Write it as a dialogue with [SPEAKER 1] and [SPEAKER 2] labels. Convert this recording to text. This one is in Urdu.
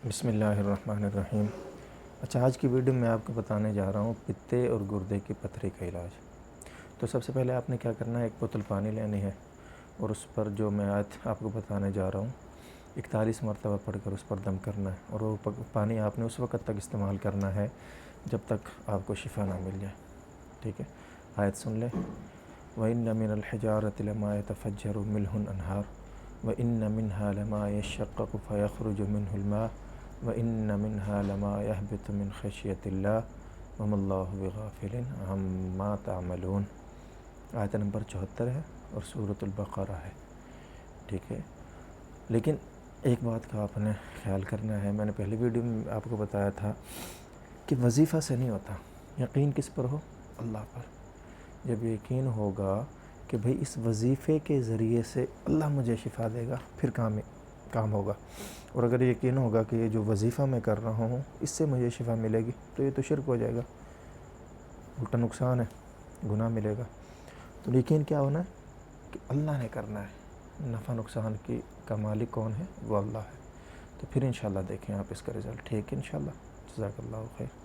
[SPEAKER 1] بسم اللہ الرحمن الرحیم۔ اچھا، آج کی ویڈیو میں آپ کو بتانے جا رہا ہوں پتے اور گردے کی پتھری کا علاج۔ تو سب سے پہلے آپ نے کیا کرنا ہے، ایک بوتل پانی لینی ہے اور اس پر جو میں آج آپ کو بتانے جا رہا ہوں 41 مرتبہ پڑھ کر اس پر دم کرنا ہے، اور وہ پانی آپ نے اس وقت تک استعمال کرنا ہے جب تک آپ کو شفا نہ مل جائے۔ ٹھیک ہے، آیت سن لیں۔ وَإِنَّ مِنَ الْحِجَارَةِ لَمَا يَتَفَجَّرُ مِنْهُ الْأَنْهَارُ وَإِنَّ مِنْهَا لَمَا يَشَّقَّقُ فَيَخْرُجُ مِنْهُ الْمَاءُ وَإِنَّ مِنْهَا لَمَا يَهْبِطُ مِنْ خَشْيَةِ اللَّهِ وَمَا اللَّهُ بِغَافِلٍ عَمَّا تَعْمَلُونَ۔ آیت نمبر 74 ہے اور سورۃ البقرہ ہے۔ ٹھیک ہے، لیکن ایک بات کا آپ نے خیال کرنا ہے، میں نے پہلی ویڈیو میں آپ کو بتایا تھا کہ وظیفہ سے نہیں ہوتا، یقین کس پر ہو؟ اللہ پر۔ جب یقین ہوگا کہ بھئی اس وظیفے کے ذریعے سے اللہ مجھے شفا دے گا، پھر کام ہوگا۔ اور اگر یقین ہوگا کہ یہ جو وظیفہ میں کر رہا ہوں اس سے مجھے شفا ملے گی، تو یہ تو شرک ہو جائے گا، الٹا نقصان ہے، گناہ ملے گا۔ تو یقین کیا ہونا ہے کہ اللہ نے کرنا ہے، نفع نقصان کا مالک کون ہے؟ وہ اللہ ہے۔ تو پھر انشاءاللہ دیکھیں آپ اس کا رزلٹ۔ ٹھیک ہے، انشاءاللہ۔ جزاک اللہ خیر۔